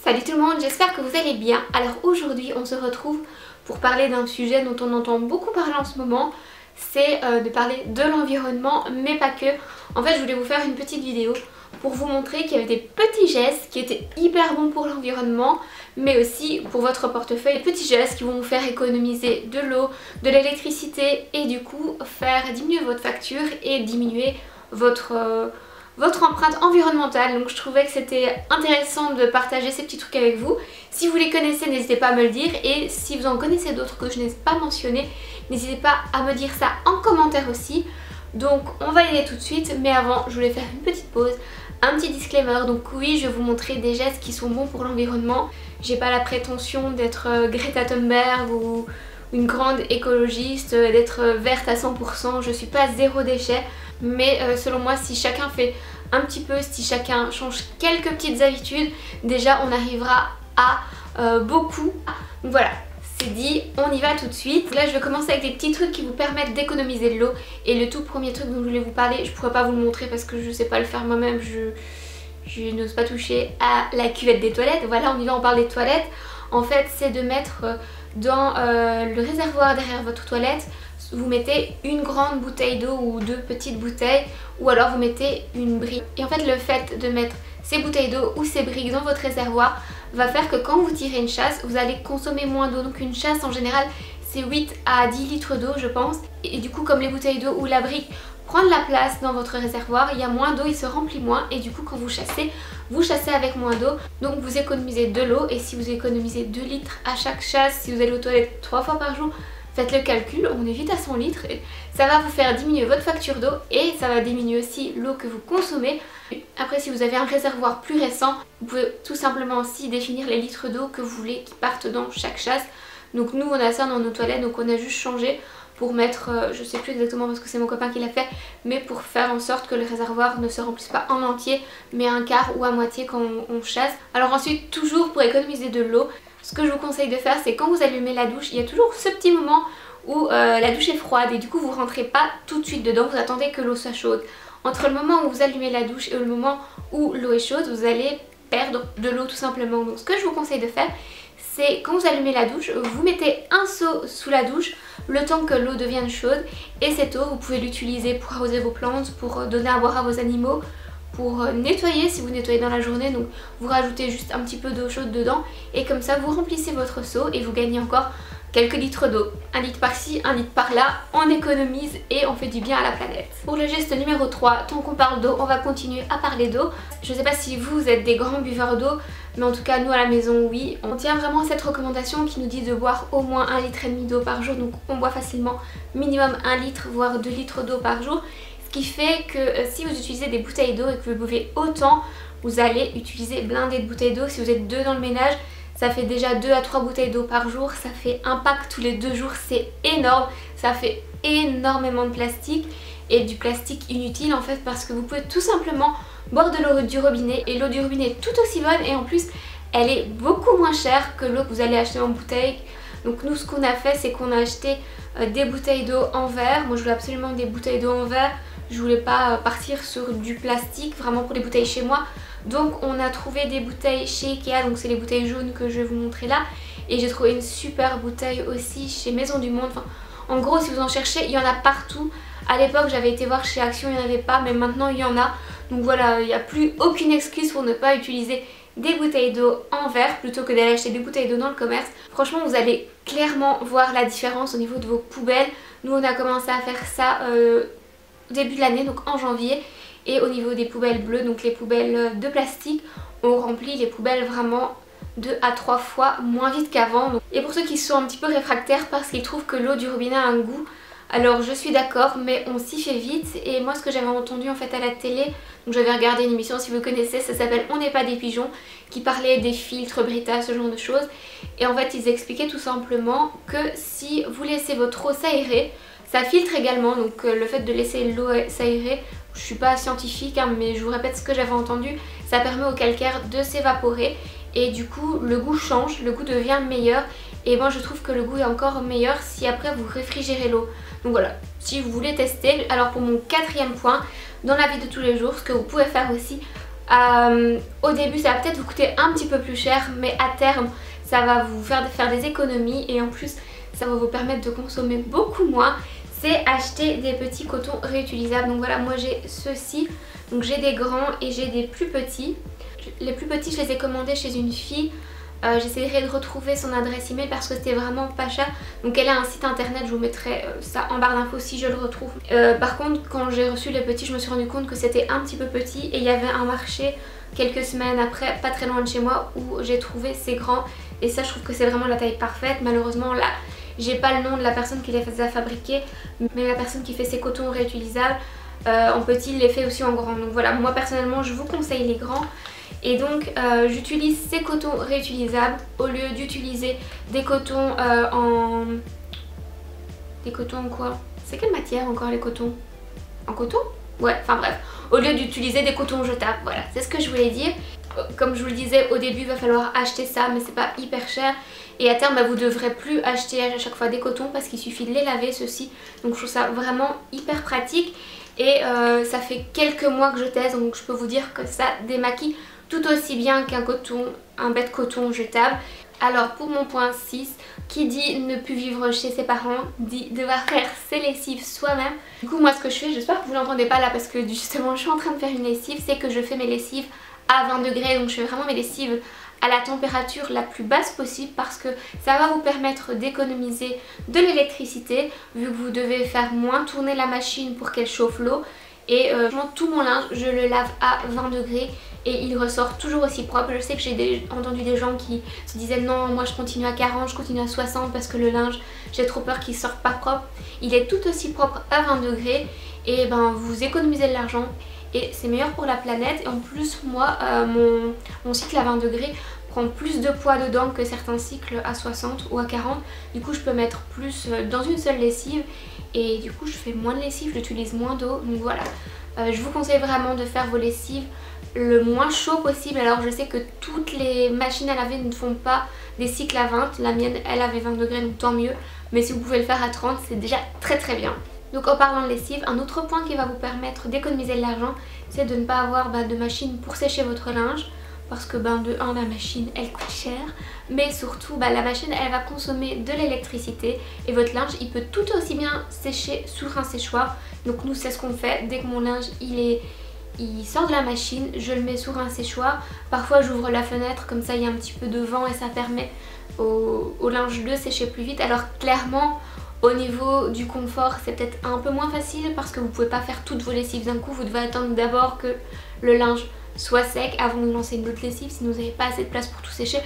Salut tout le monde, j'espère que vous allez bien. Alors aujourd'hui on se retrouve pour parler d'un sujet dont on entend beaucoup parler en ce moment. C'est de parler de l'environnement, mais pas que. En fait je voulais vous faire une petite vidéo pour vous montrer qu'il y avait des petits gestes qui étaient hyper bons pour l'environnement, mais aussi pour votre portefeuille. Des petits gestes qui vont vous faire économiser de l'eau, de l'électricité et du coup faire diminuer votre facture et diminuer votre empreinte environnementale. Donc je trouvais que c'était intéressant de partager ces petits trucs avec vous. Si vous les connaissez, n'hésitez pas à me le dire, et si vous en connaissez d'autres que je n'ai pas mentionné, n'hésitez pas à me dire ça en commentaire aussi. Donc on va y aller tout de suite, mais avant je voulais faire une petite pause, un petit disclaimer. Donc oui, je vais vous montrer des gestes qui sont bons pour l'environnement. J'ai pas la prétention d'être Greta Thunberg ou une grande écologiste, d'être verte à 100%, je suis pas zéro déchet, mais selon moi si chacun fait un petit peu, si chacun change quelques petites habitudes, déjà on arrivera à beaucoup. Donc voilà, c'est dit, on y va tout de suite. Là je vais commencer avec des petits trucs qui vous permettent d'économiser de l'eau, et le tout premier truc dont je voulais vous parler, je pourrais pas vous le montrer parce que je sais pas le faire moi-même, je n'ose pas toucher à la cuvette des toilettes. Voilà, on y va, on parle des toilettes. En fait c'est de mettre dans le réservoir derrière votre toilette, vous mettez une grande bouteille d'eau ou deux petites bouteilles, ou alors vous mettez une brique. Et en fait le fait de mettre ces bouteilles d'eau ou ces briques dans votre réservoir va faire que quand vous tirez une chasse, vous allez consommer moins d'eau. Donc une chasse en général c'est 8 à 10 litres d'eau je pense, et du coup comme les bouteilles d'eau ou la brique prennent la place dans votre réservoir, il y a moins d'eau, il se remplit moins, et du coup quand vous chassez avec moins d'eau, donc vous économisez de l'eau. Et si vous économisez 2 litres à chaque chasse, si vous allez aux toilettes 3 fois par jour, faites le calcul, on est vite à 100 litres, et ça va vous faire diminuer votre facture d'eau et ça va diminuer aussi l'eau que vous consommez. Après si vous avez un réservoir plus récent, vous pouvez tout simplement aussi définir les litres d'eau que vous voulez qui partent dans chaque chasse. Donc nous on a ça dans nos toilettes, donc on a juste changé pour mettre, je sais plus exactement parce que c'est mon copain qui l'a fait, mais pour faire en sorte que le réservoir ne se remplisse pas en entier mais un quart ou à moitié quand on chasse. Alors ensuite, toujours pour économiser de l'eau, ce que je vous conseille de faire, c'est quand vous allumez la douche, il y a toujours ce petit moment où la douche est froide et du coup vous rentrez pas tout de suite dedans, vous attendez que l'eau soit chaude. Entre le moment où vous allumez la douche et le moment où l'eau est chaude, vous allez perdre de l'eau tout simplement. Donc ce que je vous conseille de faire, c'est quand vous allumez la douche, vous mettez un seau sous la douche le temps que l'eau devienne chaude, et cette eau vous pouvez l'utiliser pour arroser vos plantes, pour donner à boire à vos animaux, pour nettoyer si vous nettoyez dans la journée. Donc vous rajoutez juste un petit peu d'eau chaude dedans et comme ça vous remplissez votre seau et vous gagnez encore quelques litres d'eau. Un litre par-ci, un litre par-là, on économise et on fait du bien à la planète. Pour le geste numéro 3, tant qu'on parle d'eau, on va continuer à parler d'eau. Je sais pas si vous êtes des grands buveurs d'eau, mais en tout cas nous à la maison oui. On tient vraiment à cette recommandation qui nous dit de boire au moins 1,5 litre d'eau par jour. Donc on boit facilement minimum 1 litre voire 2 litres d'eau par jour. Ce qui fait que si vous utilisez des bouteilles d'eau et que vous buvez autant, vous allez utiliser blindé de bouteilles d'eau. Si vous êtes 2 dans le ménage, ça fait déjà 2 à 3 bouteilles d'eau par jour, ça fait un pack tous les 2 jours, c'est énorme, ça fait énormément de plastique, et du plastique inutile en fait, parce que vous pouvez tout simplement boire de l'eau du robinet, et l'eau du robinet est tout aussi bonne, et en plus elle est beaucoup moins chère que l'eau que vous allez acheter en bouteille. Donc nous ce qu'on a fait, c'est qu'on a acheté des bouteilles d'eau en verre. Moi je voulais absolument des bouteilles d'eau en verre, je voulais pas partir sur du plastique vraiment pour les bouteilles chez moi. Donc on a trouvé des bouteilles chez Ikea, donc c'est les bouteilles jaunes que je vais vous montrer là. Et j'ai trouvé une super bouteille aussi chez Maison du Monde. Enfin, en gros si vous en cherchez, il y en a partout. À l'époque j'avais été voir chez Action, il n'y en avait pas, mais maintenant il y en a. Donc voilà, il n'y a plus aucune excuse pour ne pas utiliser des bouteilles d'eau en verre plutôt que d'aller acheter des bouteilles d'eau dans le commerce. Franchement vous allez clairement voir la différence au niveau de vos poubelles. Nous on a commencé à faire ça début de l'année, donc en janvier. Et au niveau des poubelles bleues, donc les poubelles de plastique, on remplit les poubelles vraiment 2 à 3 fois moins vite qu'avant. Et pour ceux qui sont un petit peu réfractaires parce qu'ils trouvent que l'eau du robinet a un goût, alors je suis d'accord, mais on s'y fait vite. Et moi ce que j'avais entendu en fait à la télé, donc j'avais regardé une émission, si vous connaissez, ça s'appelle On n'est pas des pigeons, qui parlait des filtres Brita, ce genre de choses. Et en fait ils expliquaient tout simplement que si vous laissez votre eau s'aérer, ça filtre également. Donc le fait de laisser l'eau s'aérer, je suis pas scientifique hein, mais je vous répète ce que j'avais entendu, ça permet au calcaire de s'évaporer et du coup le goût change, le goût devient meilleur. Et moi je trouve que le goût est encore meilleur si après vous réfrigérez l'eau. Donc voilà, si vous voulez tester. Alors pour mon 4e point, dans la vie de tous les jours, ce que vous pouvez faire aussi, Au début ça va peut-être vous coûter un petit peu plus cher, mais à terme ça va vous faire des économies et en plus ça va vous permettre de consommer beaucoup moins. C'est acheter des petits cotons réutilisables. Donc voilà, moi j'ai ceux-ci, donc j'ai des grands et j'ai des plus petits. Les plus petits je les ai commandés chez une fille. J'essaierai de retrouver son adresse email parce que c'était vraiment pas cher. Donc elle a un site internet, je vous mettrai ça en barre d'infos si je le retrouve. Par contre quand j'ai reçu les petits je me suis rendu compte que c'était un petit peu petit. Et il y avait un marché quelques semaines après, pas très loin de chez moi, où j'ai trouvé ces grands. Et ça je trouve que c'est vraiment la taille parfaite. Malheureusement là j'ai pas le nom de la personne qui les a fabriqués, mais la personne qui fait ces cotons réutilisables en petit les fait aussi en grand. Donc voilà, moi personnellement je vous conseille les grands. Et donc j'utilise ces cotons réutilisables au lieu d'utiliser des cotons Des cotons en quoi? C'est quelle matière encore les cotons? En coton? Ouais, enfin bref. Au lieu d'utiliser des cotons jetables, voilà, c'est ce que je voulais dire. Comme je vous le disais au début, il va falloir acheter ça, mais c'est pas hyper cher. Et à terme, bah, vous ne devrez plus acheter à chaque fois des cotons parce qu'il suffit de les laver ceux-ci. Donc je trouve ça vraiment hyper pratique. Et ça fait quelques mois que je teste, donc je peux vous dire que ça démaquille tout aussi bien qu'un coton, un bête coton jetable. Alors pour mon point 6, qui dit ne plus vivre chez ses parents, dit devoir faire ses lessives soi-même. Du coup moi ce que je fais, j'espère que vous l'entendez pas là parce que justement je suis en train de faire une lessive, c'est que je fais mes lessives à 20 degrés. Donc je fais vraiment mes lessives à la température la plus basse possible parce que ça va vous permettre d'économiser de l'électricité vu que vous devez faire moins tourner la machine pour qu'elle chauffe l'eau. Et tout mon linge je le lave à 20 degrés et il ressort toujours aussi propre. Je sais que j'ai entendu des gens qui se disaient non moi je continue à 40, je continue à 60 parce que le linge j'ai trop peur qu'il sorte pas propre. Il est tout aussi propre à 20 degrés et ben vous économisez de l'argent et c'est meilleur pour la planète. Et en plus moi mon cycle à 20 degrés prend plus de poids dedans que certains cycles à 60 ou à 40. Du coup je peux mettre plus dans une seule lessive et du coup je fais moins de lessive, j'utilise moins d'eau. Donc voilà, je vous conseille vraiment de faire vos lessives le moins chaud possible. Alors je sais que toutes les machines à laver ne font pas des cycles à 20, la mienne elle avait 20 degrés donc tant mieux. Mais si vous pouvez le faire à 30 c'est déjà très très bien. Donc en parlant de lessive, un autre point qui va vous permettre d'économiser de l'argent, c'est de ne pas avoir de machine pour sécher votre linge. Parce que de 1 la machine elle coûte cher, mais surtout la machine elle va consommer de l'électricité et votre linge il peut tout aussi bien sécher sur un séchoir. Donc nous c'est ce qu'on fait, dès que mon linge il sort de la machine, je le mets sur un séchoir. Parfois j'ouvre la fenêtre comme ça il y a un petit peu de vent et ça permet au linge de sécher plus vite. Alors clairement au niveau du confort c'est peut-être un peu moins facile parce que vous pouvez pas faire toutes vos lessives d'un coup, vous devez attendre d'abord que le linge soit sec avant de lancer une autre lessive si vous n'avez pas assez de place pour tout sécher.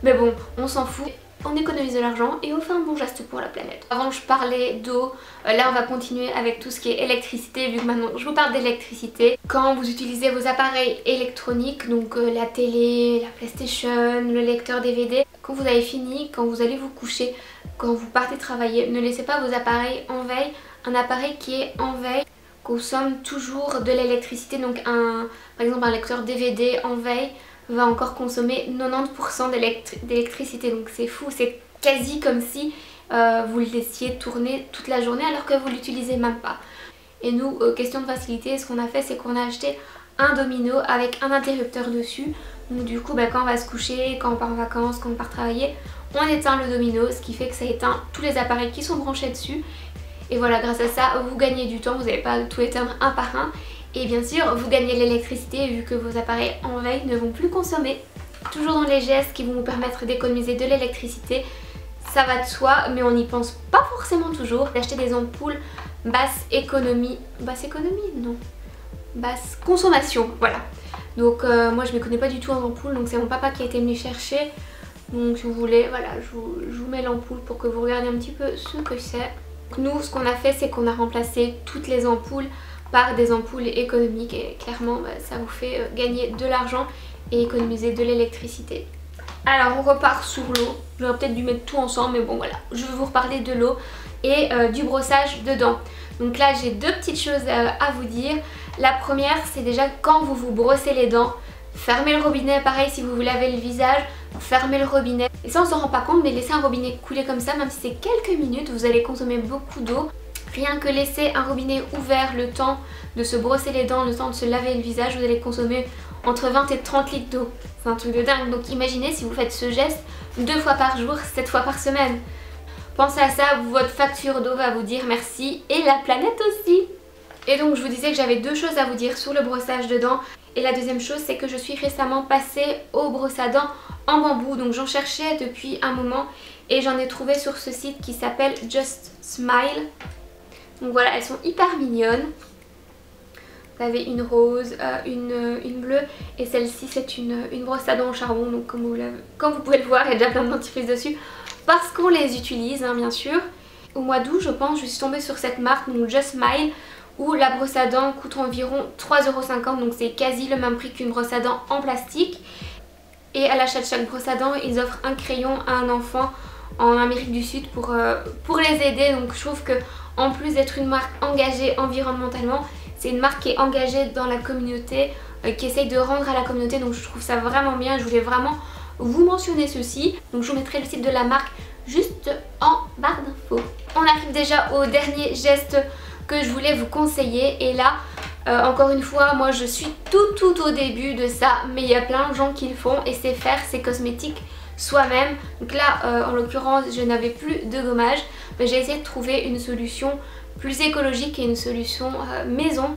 Mais bon, on s'en fout, on économise de l'argent et on fait un bon geste pour la planète. Avant je parlais d'eau, là on va continuer avec tout ce qui est électricité vu que maintenant je vous parle d'électricité. Quand vous utilisez vos appareils électroniques, donc la télé, la PlayStation, le lecteur DVD, quand vous avez fini, quand vous allez vous coucher, quand vous partez travailler, ne laissez pas vos appareils en veille. Un appareil qui est en veille consomme toujours de l'électricité, donc par exemple un lecteur DVD en veille va encore consommer 90% d'électricité, donc c'est fou, c'est quasi comme si vous le laissiez tourner toute la journée alors que vous l'utilisez même pas. Et nous, question de facilité, ce qu'on a fait c'est qu'on a acheté un domino avec un interrupteur dessus, donc du coup quand on va se coucher, quand on part en vacances, quand on part travailler, on éteint le domino, ce qui fait que ça éteint tous les appareils qui sont branchés dessus. Et voilà, grâce à ça, vous gagnez du temps, vous n'allez pas tout éteindre un par un. Et bien sûr, vous gagnez l'électricité vu que vos appareils en veille ne vont plus consommer. Toujours dans les gestes qui vont vous permettre d'économiser de l'électricité, ça va de soi, mais on n'y pense pas forcément toujours. D'acheter des ampoules basse économie, non, basse consommation, voilà. Donc moi je ne me connais pas du tout en ampoule, donc c'est mon papa qui a été me les chercher. Donc si vous voulez, voilà, je vous mets l'ampoule pour que vous regardiez un petit peu ce que c'est. Nous ce qu'on a fait c'est qu'on a remplacé toutes les ampoules par des ampoules économiques et clairement ça vous fait gagner de l'argent et économiser de l'électricité. Alors on repart sur l'eau, j'aurais peut-être dû mettre tout ensemble mais bon voilà, je vais vous reparler de l'eau et du brossage de dents. Donc là j'ai deux petites choses à vous dire. La première c'est déjà quand vous vous brossez les dents, fermez le robinet, pareil si vous vous lavez le visage, fermez le robinet. Et ça on s'en rend pas compte mais laissez un robinet couler comme ça, même si c'est quelques minutes, vous allez consommer beaucoup d'eau. Rien que laisser un robinet ouvert le temps de se brosser les dents, le temps de se laver le visage, vous allez consommer entre 20 et 30 litres d'eau. C'est un truc de dingue. Donc imaginez si vous faites ce geste 2 fois par jour, 7 fois par semaine. Pensez à ça, votre facture d'eau va vous dire merci et la planète aussi. Et donc je vous disais que j'avais deux choses à vous dire sur le brossage de dents. Et la deuxième chose, c'est que je suis récemment passée au brosse à dents en bambou. Donc j'en cherchais depuis un moment et j'en ai trouvé sur ce site qui s'appelle Just Smile. Donc voilà, elles sont hyper mignonnes. Vous avez une rose, une bleue et celle-ci c'est une brosse à dents au charbon. Donc comme vous pouvez le voir, il y a déjà plein de dentifrice dessus parce qu'on les utilise hein, bien sûr. Au mois d'août je pense, je suis tombée sur cette marque, donc Just Smile, où la brosse à dents coûte environ 3,50 €, donc c'est quasi le même prix qu'une brosse à dents en plastique. Et à l'achat de chaque brosse à dents, ils offrent un crayon à un enfant en Amérique du Sud pour les aider. Donc je trouve que en plus d'être une marque engagée environnementalement, c'est une marque qui est engagée dans la communauté, qui essaye de rendre à la communauté, donc je trouve ça vraiment bien. Je voulais vraiment vous mentionner ceci, donc je vous mettrai le site de la marque juste en barre d'infos. On arrive déjà au dernier geste que je voulais vous conseiller et là encore une fois moi je suis tout au début de ça, mais il y a plein de gens qui le font et c'est faire ses cosmétiques soi-même. Donc là en l'occurrence je n'avais plus de gommage, mais j'ai essayé de trouver une solution plus écologique et une solution maison.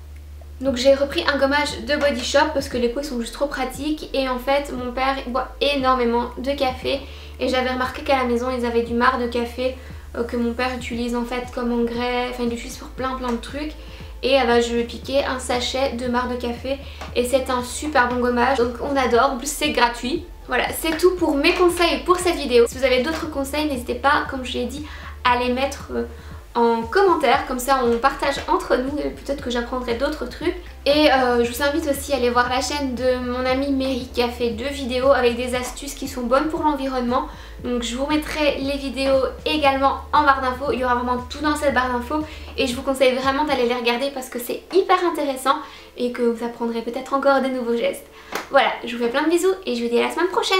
Donc j'ai repris un gommage de Body Shop parce que les pots sont juste trop pratiques et en fait mon père boit énormément de café et j'avais remarqué qu'à la maison ils avaient du marc de café que mon père utilise en fait comme engrais, enfin il l'utilise pour plein de trucs. Et je lui ai piqué un sachet de marc de café et c'est un super bon gommage, donc on adore, en plus c'est gratuit. Voilà, c'est tout pour mes conseils pour cette vidéo. Si vous avez d'autres conseils, n'hésitez pas, comme je l'ai dit, à les mettre en commentaire, comme ça on partage entre nous et peut-être que j'apprendrai d'autres trucs. Et je vous invite aussi à aller voir la chaîne de mon amie Mary qui a fait 2 vidéos avec des astuces qui sont bonnes pour l'environnement. Donc je vous mettrai les vidéos également en barre d'infos, il y aura vraiment tout dans cette barre d'infos et je vous conseille vraiment d'aller les regarder parce que c'est hyper intéressant et que vous apprendrez peut-être encore de nouveaux gestes. Voilà, je vous fais plein de bisous et je vous dis à la semaine prochaine.